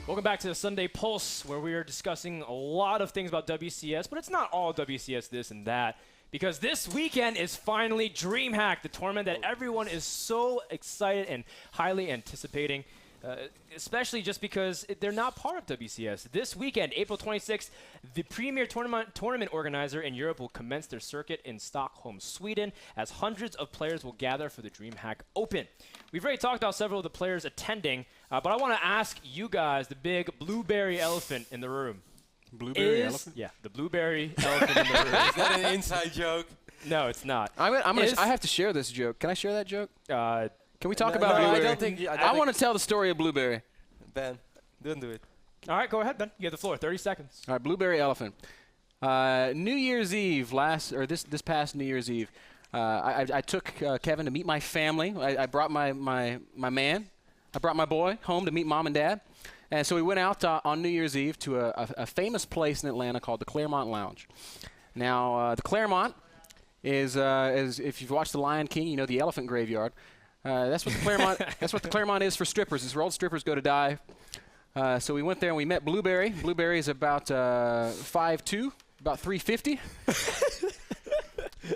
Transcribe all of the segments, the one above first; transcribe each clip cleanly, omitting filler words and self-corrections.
Welcome back to the Sunday Pulse, where we are discussing a lot of things about WCS, but it's not all WCS this and that, because this weekend is finally Dreamhack, the tournament that everyone is so excited and highly anticipating, especially just because they're not part of WCS. This weekend, April 26th, the premier tournament organizer in Europe will commence their circuit in Stockholm, Sweden, as hundreds of players will gather for the Dreamhack Open. We've already talked about several of the players attending, but I want to ask you guys the big blueberry elephant in the room. Blueberry elephant? Yeah, the blueberry elephant in the room. Is that an inside joke? No, it's not. I have to share this joke. Can I share that joke? Can we talk about no, Blueberry? I don't think. I want to tell the story of Blueberry. Ben, don't do it. All right, go ahead, Ben. You have the floor. 30 seconds. All right, Blueberry elephant. New Year's Eve this past New Year's Eve, I took Kevin to meet my family. I brought my man. I brought my boy home to meet mom and dad. And so we went out on New Year's Eve to a famous place in Atlanta called the Claremont Lounge. Now, the Claremont is if you've watched The Lion King, you know the elephant graveyard. That's what the Claremont. That's what the Claremont is for strippers. It's where old strippers go to dive. So we went there and we met Blueberry. Blueberry is about 5'2", about 350,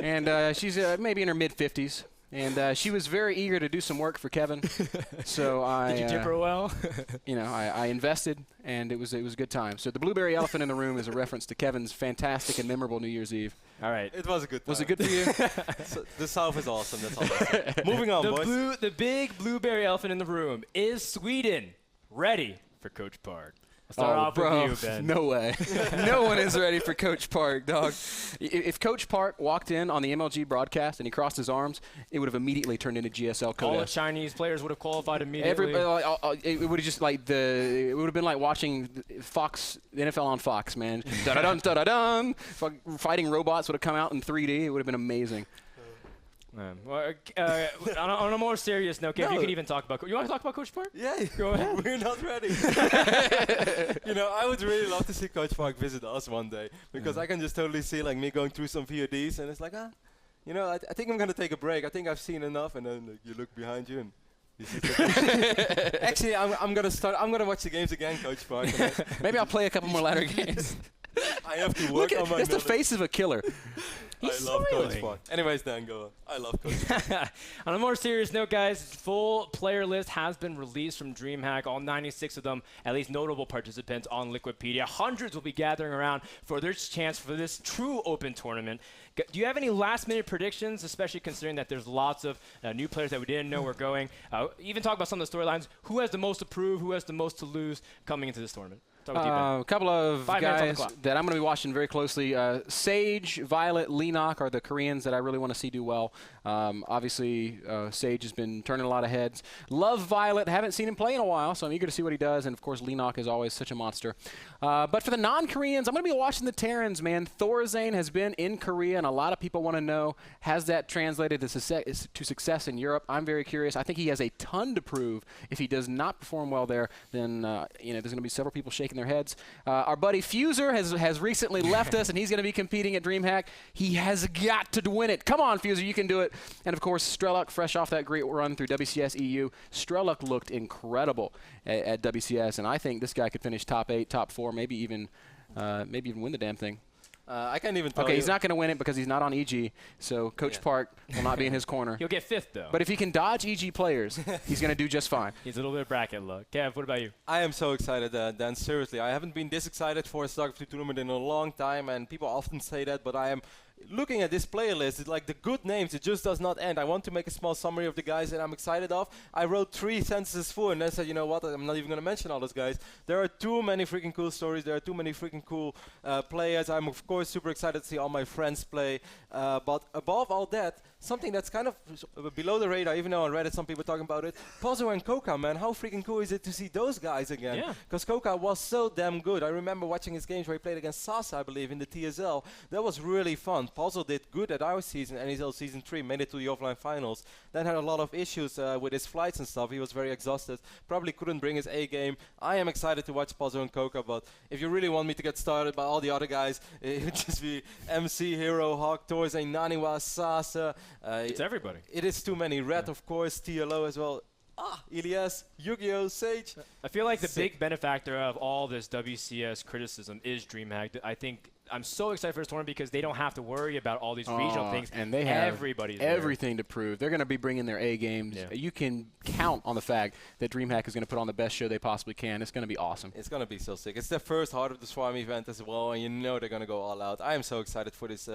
and she's maybe in her mid-50s. And she was very eager to do some work for Kevin. So Did you tip her well? I invested, and it was a good time. So the Blueberry elephant in the room is a reference to Kevin's fantastic and memorable New Year's Eve. All right. It was a good time. Was it good for you? So, the South is awesome. That's all I say. Moving on, boys. The big blueberry elephant in the room is Sweden ready for Coach Park. Start off bro, with you, Ben. No way. No one is ready for Coach Park, dog. If Coach Park walked in on the MLG broadcast and he crossed his arms, it would have immediately turned into GSL Coda. All the Chinese players would have qualified immediately. It would have just it would have been like watching Fox, the NFL on Fox, man. Da-da-dun, da-da-dun. Fighting robots would have come out in 3D. It would have been amazing. Well, on a more serious note, Kev, you can even talk about. You want to talk about Coach Park? Yeah, go ahead. We're not ready. I would really love to see Coach Park visit us one day, because I can just totally see me going through some VODs and it's like, I think I'm gonna take a break. I think I've seen enough, and then you look behind you and. Actually, I'm gonna watch the games again, Coach Park. Maybe I'll play a couple more ladder games. I have to work on my. That's the face of a killer. I love Coach Park. Anyways, Dan, go on. I love Coach Park. On a more serious note, guys, full player list has been released from Dreamhack. All 96 of them, at least notable participants on Liquipedia. Hundreds will be gathering around for their chance for this true open tournament. Do you have any last-minute predictions, especially considering that there's lots of new players that we didn't know were going? Even talk about some of the storylines. Who has the most to prove? Who has the most to lose coming into this tournament? A couple of guys that I'm going to be watching very closely. Sage, Violet, Lenok are the Koreans that I really want to see do well. Obviously, Sage has been turning a lot of heads. Love Violet. Haven't seen him play in a while, so I'm eager to see what he does. And, of course, Lenok is always such a monster. But for the non-Koreans, I'm going to be watching the Terrans, man. Thorazane has been in Korea, and a lot of people want to know, has that translated to success in Europe? I'm very curious. I think he has a ton to prove. If he does not perform well there, then there's going to be several people shaking their heads. Our buddy Fuser has recently left us, and he's going to be competing at Dreamhack. He has got to win it. Come on, Fuser, you can do it. And, of course, Streluk, fresh off that great run through WCS EU. Streluk looked incredible at WCS, and I think this guy could finish top 8, top 4, maybe even win the damn thing. I can't even tell you. Okay, he's not going to win it because he's not on EG, so Coach Park will not be in his corner. He'll get 5th, though. But if he can dodge EG players, he's going to do just fine. He's a little bit of bracket luck. Kev, what about you? I am so excited, Dan. Seriously, I haven't been this excited for a StarCraft 2 tournament in a long time, and people often say that, but I am looking at this player list. It's like the good names. It just does not end. I want to make a small summary of the guys that I'm excited of. I wrote 3 sentences full, and then said, you know what, I'm not even going to mention all those guys. There are too many freaking cool stories. There are too many freaking cool players. I'm, of course, super excited to see all my friends play. But above all that, something that's kind of below the radar, even though on Reddit some people are talking about it, Pozzo and Coca, man. How freaking cool is it to see those guys again? Yeah. Because Coca was so damn good. I remember watching his games where he played against Sasa, I believe, in the TSL. That was really fun. Pozzo did good at our season, NSL Season 3, made it to the offline finals. Then had a lot of issues with his flights and stuff. He was very exhausted. Probably couldn't bring his A game. I am excited to watch Pozzo and Coca, but if you really want me to get started by all the other guys, it would just be MC, Hero, Hawk, Thorazane, Naniwa, Sasa. It's everybody. It is too many. Red, of course, TLO as well. Elias, Yu-Gi-Oh, Sage. I feel like the big benefactor of all this WCS criticism is Dreamhack. I think I'm so excited for this tournament because they don't have to worry about all these regional things. And they have everything to prove. They're going to be bringing their A games. Yeah. You can count on the fact that Dreamhack is going to put on the best show they possibly can. It's going to be awesome. It's going to be so sick. It's the first Heart of the Swarm event as well, and you know they're going to go all out. I am so excited for this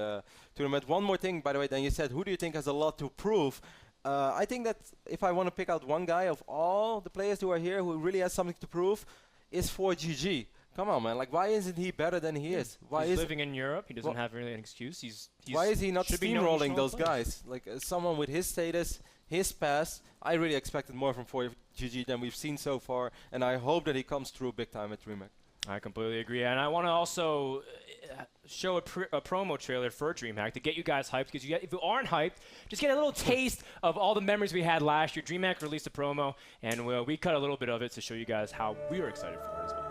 tournament. One more thing, by the way, then you said, who do you think has a lot to prove? I think that if I want to pick out one guy of all the players who are here who really has something to prove, is for GG. Come on, man. Like, why isn't he better than he is? Why he's living in Europe. He doesn't have really an excuse. Why is he not steamrolling those guys? Like, someone with his status, his past, I really expected more from 4GG than we've seen so far, and I hope that he comes through big time at Dreamhack. I completely agree. And I want to also show a promo trailer for Dreamhack to get you guys hyped, because if you aren't hyped, just get a little taste of all the memories we had last year. Dreamhack released a promo, and we cut a little bit of it to show you guys how we were excited for it as well.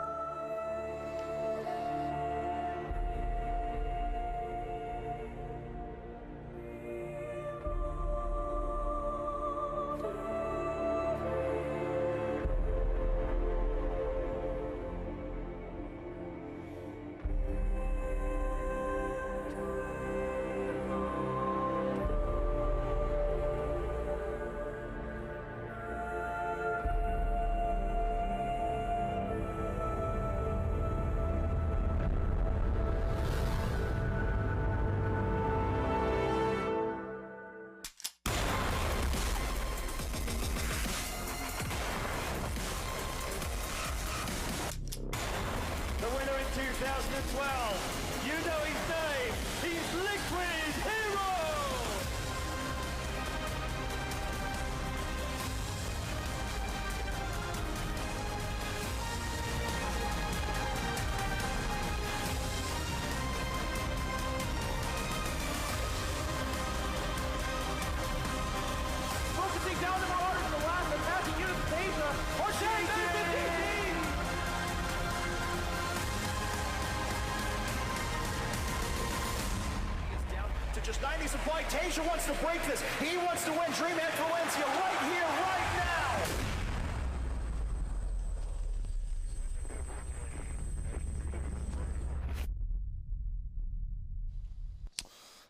Just 90 supply. Tasia wants to break this. He wants to win Dreamhack Valencia right here, right now.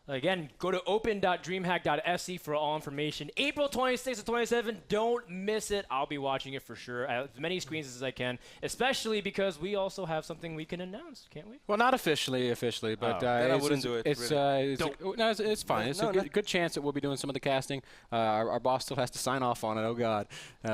Again, go to open.dreamhack.se for all information. April 26th to 27th, don't miss it. I'll be watching it for sure at as many screens as I can, especially because we also have something we can announce, can't we? Well, not officially, but I wouldn't do it. It's fine. It's a good chance that we'll be doing some of the casting. Our boss still has to sign off on it. Oh, God.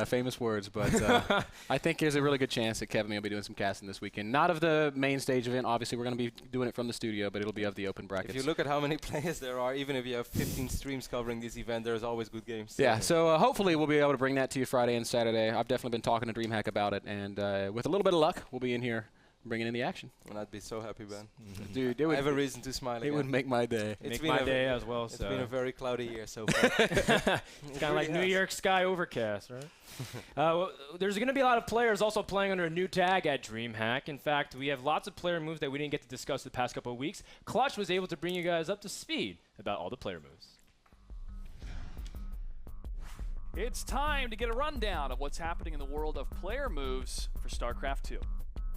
Famous words. But I think there's a really good chance that Kevin will be doing some casting this weekend. Not of the main stage event. Obviously, we're going to be doing it from the studio, but it'll be of the open brackets. If you look at how many players there are, even if you have 15 streams covering this event, there's always good games. Yeah, so hopefully we'll be able to bring that to you Friday and Saturday. I've definitely been talking to Dreamhack about it, and with a little bit of luck, we'll be in here bringing in the action. And I'd be so happy, Ben. Dude, I have a reason to smile again. It would make my day. Make my day as well. It's been a very cloudy year so far. It's kind of like New York sky overcast, right? There's going to be a lot of players also playing under a new tag at Dreamhack. In fact, we have lots of player moves that we didn't get to discuss the past couple of weeks. Clutch was able to bring you guys up to speed about all the player moves. It's time to get a rundown of what's happening in the world of player moves for StarCraft 2.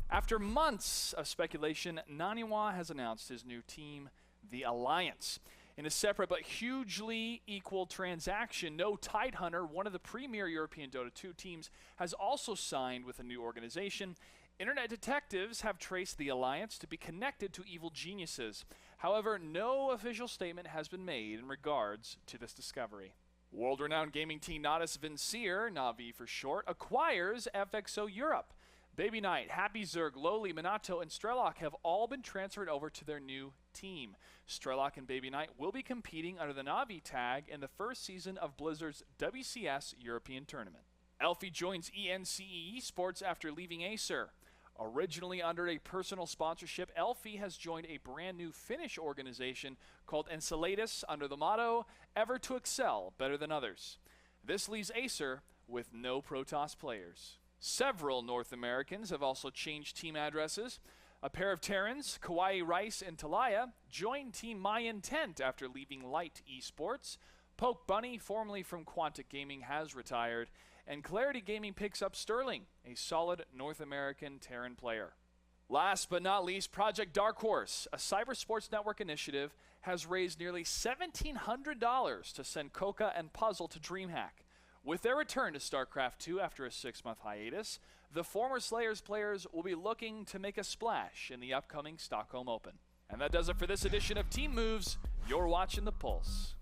After months of speculation, Naniwa has announced his new team, the Alliance. In a separate but hugely equal transaction, No Tidehunter, one of the premier European Dota 2 teams, has also signed with a new organization. Internet detectives have traced the Alliance to be connected to evil geniuses. However, no official statement has been made in regards to this discovery. World-renowned gaming team Natus Vincere, Navi for short, acquires FXO Europe. Baby Knight, Happy Zerg, Lowly, Minato, and Strelok have all been transferred over to their new team. Strelok and Baby Knight will be competing under the Navi tag in the first season of Blizzard's WCS European Tournament. Elfie joins ENCE Esports after leaving Acer. Originally under a personal sponsorship, Elfie has joined a brand new Finnish organization called Enceladus under the motto, Ever to Excel, Better Than Others. This leaves Acer with no Protoss players. Several North Americans have also changed team addresses. A pair of Terrans, Kauai Rice and Talaya, joined Team My Intent after leaving Light Esports. Poke Bunny, formerly from Quantic Gaming, has retired, and Clarity Gaming picks up Sterling, a solid North American Terran player. Last but not least, Project Dark Horse, a cyber sports network initiative, has raised nearly $1,700 to send Coca and Puzzle to Dreamhack. With their return to StarCraft 2 after a 6-month hiatus, the former Slayers players will be looking to make a splash in the upcoming Stockholm Open. And that does it for this edition of Team Moves. You're watching The Pulse.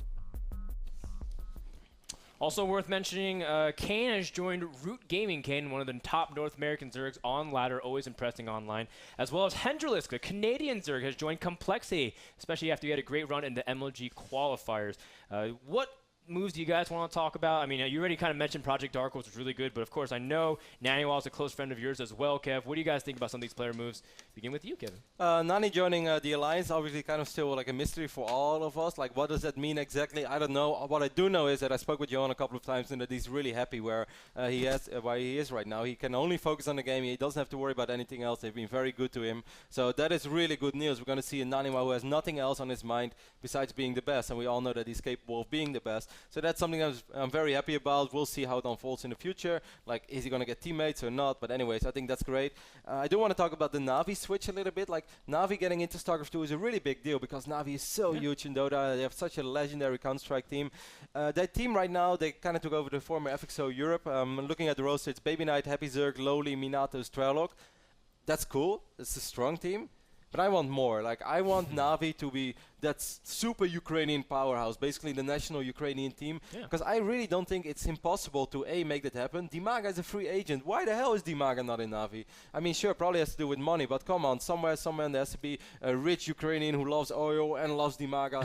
Also worth mentioning, Kane has joined Root Gaming. Kane, one of the top North American Zergs on ladder, always impressing online. As well as Hendrilisk, a Canadian Zerg, has joined Complexity, especially after he had a great run in the MLG qualifiers. What moves do you guys want to talk about? I mean, you already kind of mentioned Project Dark Horse was really good, but of course I know Naniwal is a close friend of yours as well, Kev. What do you guys think about some of these player moves? Begin with you, Kevin. Nani joining the Alliance, obviously kind of still like a mystery for all of us. Like, what does that mean exactly? I don't know. What I do know is that I spoke with Johan a couple of times and that he's really happy where he is right now. He can only focus on the game. He doesn't have to worry about anything else. They've been very good to him. So that is really good news. We're going to see a Naniwal who has nothing else on his mind besides being the best, and we all know that he's capable of being the best. So that's something I'm very happy about. We'll see how it unfolds in the future. Like, is he going to get teammates or not? But anyways, I think that's great. I do want to talk about the Na'Vi switch a little bit. Like, Na'Vi getting into StarCraft 2 is a really big deal because Na'Vi is so huge in Dota. They have such a legendary Counter-Strike team. That team right now, they kind of took over the former FXO Europe. Looking at the roster, it's Baby Knight, Happy Zerg, Lowly, Minato, Strelok. That's cool. It's a strong team. But I want more. Like, I want Na'Vi to be that super Ukrainian powerhouse, basically the national Ukrainian team. Because I really don't think it's impossible to make that happen. Dimaga is a free agent. Why the hell is Dimaga not in Na'Vi? I mean, sure, probably has to do with money, but come on, somewhere there has to be a rich Ukrainian who loves oil and loves Dimaga.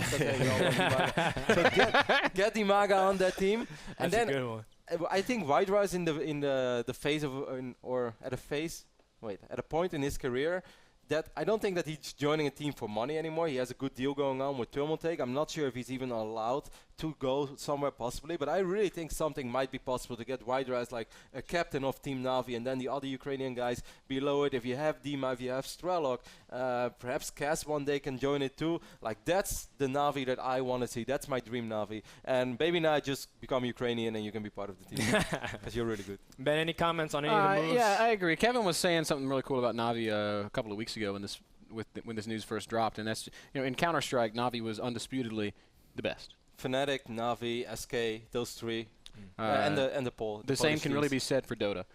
So get Dimaga on that team. That's a good one. I think Wydra is in the phase of at a point in his career that I don't think that he's joining a team for money anymore. He has a good deal going on with Thermaltake. I'm not sure if he's even allowed to go somewhere possibly, but I really think something might be possible to get Wydra as like a captain of Team Na'Vi and then the other Ukrainian guys below it. If you have Dima, if you have Strelok, perhaps Cass one day can join it too. Like, that's the Na'Vi that I want to see. That's my dream Na'Vi. And Baby Knight, just become Ukrainian and you can be part of the team because you're really good. Ben, any comments on any of the moves? Yeah, I agree. Kevin was saying something really cool about Na'Vi a couple of weeks ago when this news first dropped, and that's, in Counter-Strike, Na'Vi was undisputedly the best. Fnatic, Na'Vi, SK, those three, and the Pole. The same can really be said for Dota.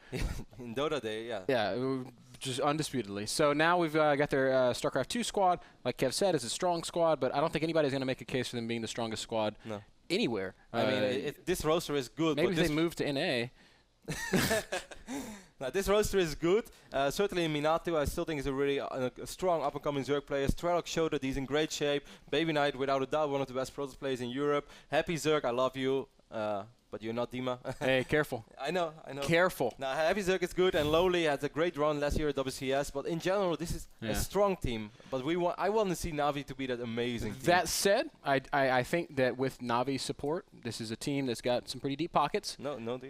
In Dota, just undisputedly. So now we've got their StarCraft 2 squad. Like Kev said, it's a strong squad, but I don't think anybody's going to make a case for them being the strongest squad anywhere. I mean, this roster is good. Maybe but they move to NA. Now, this roster is good. Certainly Minato, I still think is a really a strong up-and-coming Zerg player. Strelok showed that he's in great shape. Baby Knight, without a doubt, one of the best Protoss players in Europe. Happy Zerg, I love you. But you're not Dima. Hey, careful. I know. Careful. Now, Happy Zerg is good, and Lowly has a great run last year at WCS. But in general, this is a strong team. But I want to see Na'Vi to be that amazing team. That said, I think that with Na'Vi's support, this is a team that's got some pretty deep pockets.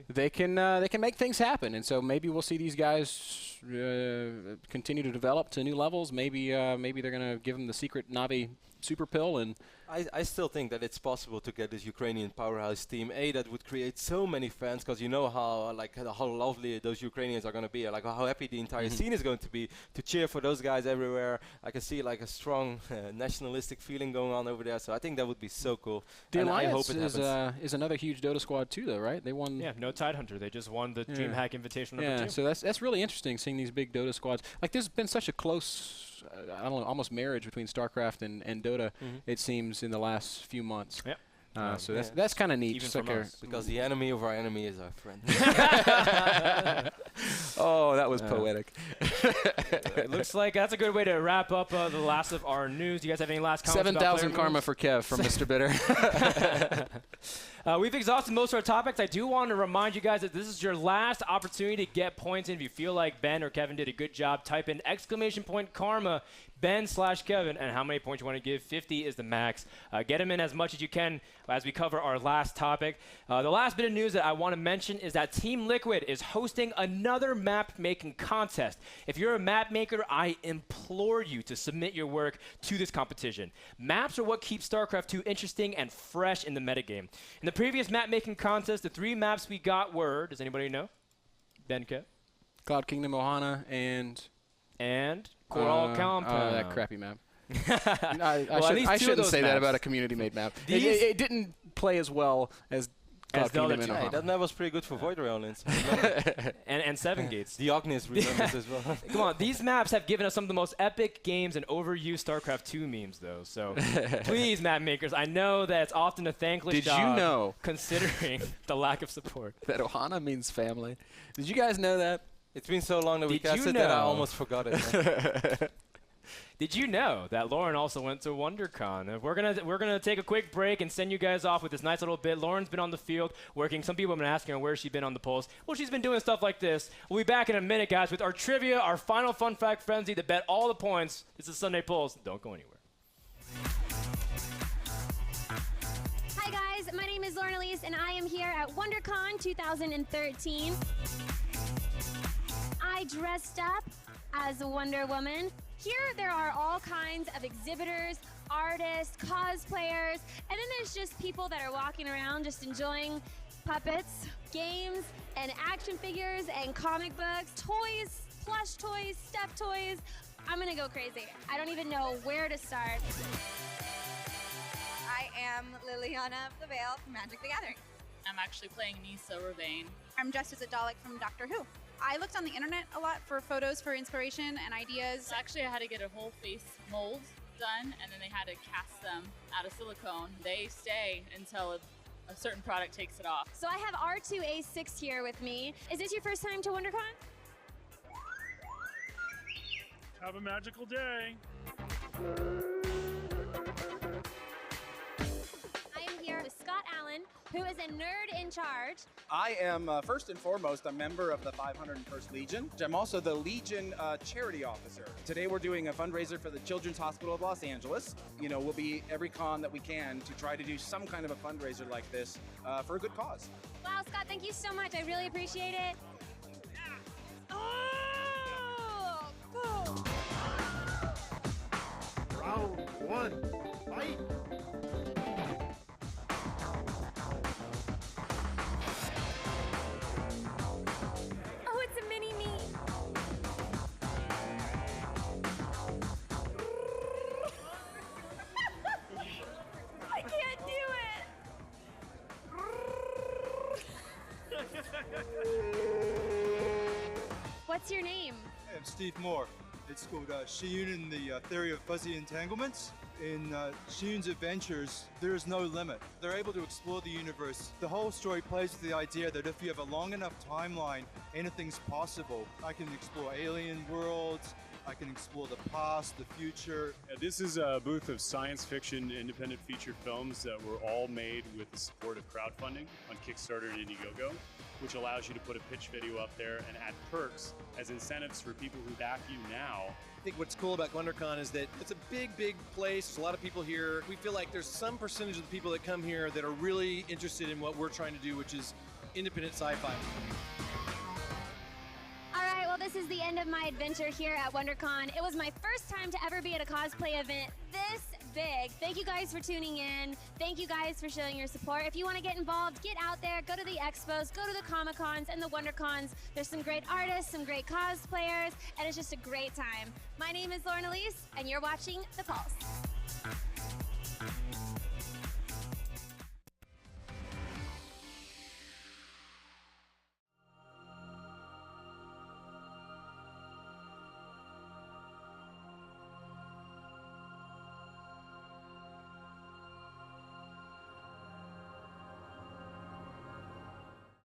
They can make things happen, and so maybe we'll see these guys continue to develop to new levels. Maybe they're gonna give them the secret Na'Vi super pill and. I still think that it's possible to get this Ukrainian powerhouse team. That would create so many fans because you know how lovely those Ukrainians are going to be, like how happy the entire scene is going to be to cheer for those guys everywhere. I can see like a strong nationalistic feeling going on over there. So I think that would be so cool. The Alliance is another huge Dota squad too, though, right? They won. Yeah, no Tidehunter. They just won the Dreamhack Invitational number 2. So that's really interesting seeing these big Dota squads. Like, there's been such a close. I don't know, almost marriage between StarCraft and Dota, it seems, in the last few months. Yep. So that's kind of neat. Even from us. Because the enemy of our enemy is our friend. Oh, that was poetic. It looks like that's a good way to wrap up the last of our news. Do you guys have any last comments? 7,000 karma for Kev from Mr. Bitter. We've exhausted most of our topics. I do want to remind you guys that this is your last opportunity to get points in. If you feel like Ben or Kevin did a good job, type in !karma, Ben/Kevin, and how many points you want to give. 50 is the max. Get them in as much as you can as we cover our last topic. The last bit of news that I want to mention is that Team Liquid is hosting another map-making contest. If you're a map maker, I implore you to submit your work to this competition. Maps are what keeps StarCraft 2 interesting and fresh in the metagame. In the previous map-making contest, the 3 maps we got were, does anybody know? Ben, Kev? Cloud Kingdom, Ohana, and Coral Compound. That crappy map. I shouldn't say that about a community-made map. It didn't play as well as Cloud Kingdom and Ohana. Hey, that map was pretty good for Void Railings. and 7 Gates. The Ognis remembers as well. Come on, these maps have given us some of the most epic games and overused StarCraft 2 memes, though. So please, map makers, I know that it's often a thankless job. Did you know, considering the lack of support, that Ohana means family? Did you guys know that? It's been so long that we casted that I almost forgot it. Did you know that Lauren also went to WonderCon? We're gonna take a quick break and send you guys off with this nice little bit. Lauren's been on the field working. Some people have been asking her where she's been on the polls. Well, she's been doing stuff like this. We'll be back in a minute, guys, with our trivia, our final fun fact frenzy to bet all the points. This is Sunday Polls. Don't go anywhere. Hi guys, my name is Lauren Elise, and I am here at WonderCon 2013. I dressed up as a Wonder Woman. Here there are all kinds of exhibitors, artists, cosplayers, and then there's just people that are walking around just enjoying puppets, games, and action figures, and comic books, toys, plush toys, stuffed toys. I'm gonna go crazy. I don't even know where to start. I am Liliana of the Veil from Magic the Gathering. I'm actually playing Nisa Ravane. I'm dressed as a Dalek from Doctor Who. I looked on the internet a lot for photos for inspiration and ideas. So actually, I had to get a whole face mold done, and then they had to cast them out of silicone. They stay until a certain product takes it off. So I have R2A6 here with me. Is this your first time to WonderCon? Have a magical day. Here with Scott Allen, who is a nerd in charge. I am, first and foremost, a member of the 501st Legion. I'm also the Legion charity officer. Today we're doing a fundraiser for the Children's Hospital of Los Angeles. You know, we'll be every con that we can to try to do some kind of a fundraiser like this for a good cause. Wow, Scott, thank you so much. I really appreciate it. Oh! Cool. Round 1, fight! What's your name? I'm Steve Moore. It's called Shiyun and the Theory of Fuzzy Entanglements. In Shiyun's adventures, there is no limit. They're able to explore the universe. The whole story plays with the idea that if you have a long enough timeline, anything's possible. I can explore alien worlds, I can explore the past, the future. This is a booth of science fiction independent feature films that were all made with the support of crowdfunding on Kickstarter and Indiegogo, which allows you to put a pitch video up there and add perks as incentives for people who back you now. I think what's cool about WonderCon is that it's a big place. There's a lot of people here. We feel like there's some percentage of the people that come here that are really interested in what we're trying to do, which is independent sci-fi. All right, well, this is the end of my adventure here at WonderCon. It was my first time to ever be at a cosplay event this big. Thank you guys for tuning in. Thank you guys for showing your support. If you want to get involved, get out there, go to the expos, go to the Comic-Cons and the WonderCons. There's some great artists, some great cosplayers, and it's just a great time. My name is Lauren Elise, and you're watching The Pulse.